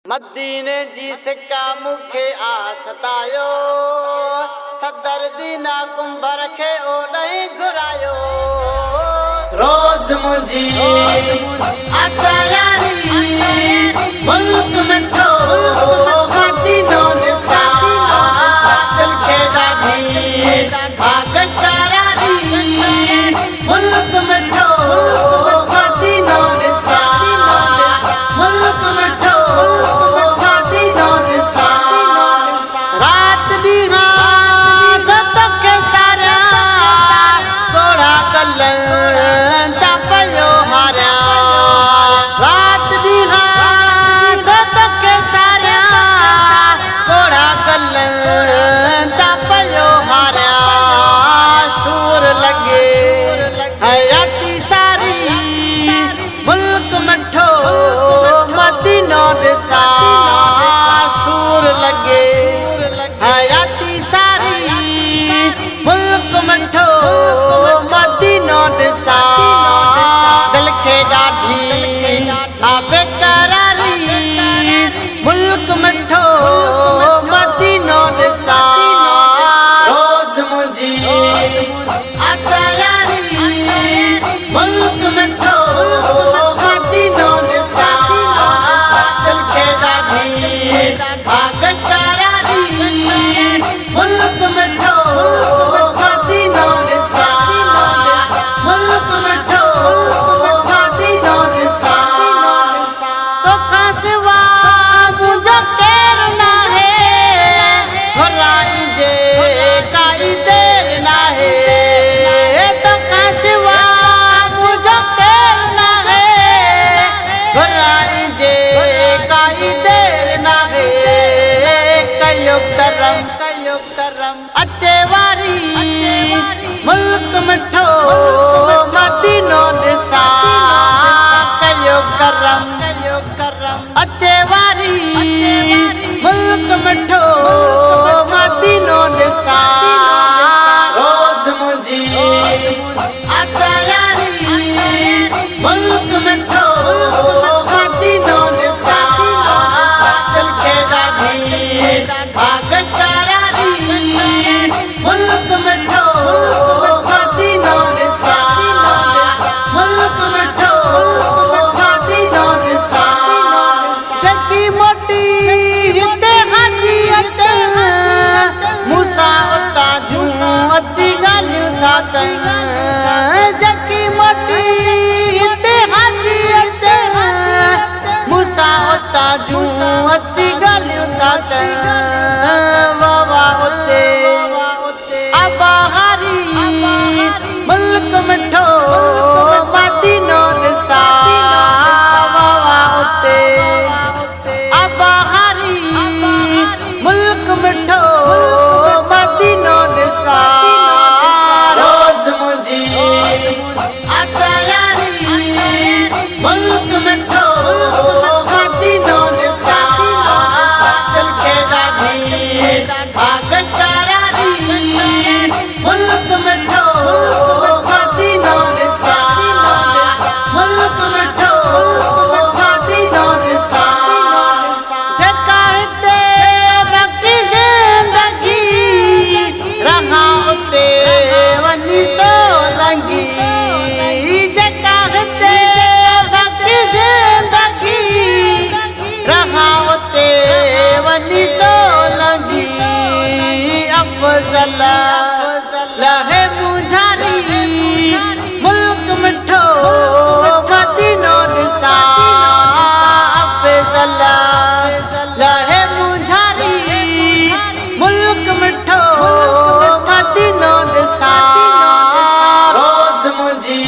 मदीने जी सिक्का मुखे आसतायो सदर दीना कुंभर खे ओॾहीं घुरायो रोज़ मुझी अतायारी मुल्क मिठो मदीनो निसा दिल खे ॾाढी भाग करारी मुल्क मिठो मदीनो निसा मुल्क मिठो मदीनो निसा रात ॾींहुं के सारा थोड़ा गलन ता पयो हारिया रात ॾींहुं के सारा थोड़ा गलन ता पयो हारिया सूर लगे हयाती सारी मुल्क मिठो मदीनो निसा सूर लगे हयाती सारी मुल्क मिठो मदीनो निसा दिल खे ॾाढी बेकरारी मुल्क मिठो मदीनो निसा रोज़ मुझी अतायारी मुल्क मिठो मदीनो निसा दिल खे ॾाढी भाग करारी मुल्क मिठो मदीनो निसा मुल्क मिठो मदीनो निसा तोखां सिवा मुंहिंजो केरु नाहे घुराई जे काई देर नाहे तोखां सिवा मुंहिंजो केरु नाहे घुराई जे काई देर नाहे कयो करम अचे वारी मुल्क मिठो मदीनो निसा कयो करम अचे वारी मुल्क मिठो मदीनो निसा रोज़ मुझी अतायारी मुल्क मिठो मदीनो निसा दिल खे ॾाढी भाग करारी मुल्क मिठो मदीनो निसा मुल्क मिठो मदीनो निसा जगी मोटी हिते हाजी अचनि मूंसां उतां जूं अची ॻाल्हियूं था कनि जगी मोटी हिते हाजी अचनि मूंसां उतां जूं अची ॻाल्हियूं था कनि वाह उते अबाहारी मुल्क मिठो मदीनो निसा वाह उते अबाहारी मुल्क मिठो मदीनो निसा रोज़ मुझी अतायारी मुल्क मिठो मदीनो निसा दिल खे ॾाढी भाग करारी मुल्क मिठो मदीनो निसा मुल्क मिठो मदीनो निसा जेका हिते बाक़ी ज़िंदगी रहा उते वञी सो लंघी जेका हिते बाक़ी ज़िंदगी रहा उते वञी सो लंघी अफ़ज़ल लहे मुंझारी मुल्क मिठो मदीनो निसा अफ़ज़ल लहे मुंझारी मुल्क मिठो मदीनो निसा रोज़ मुझी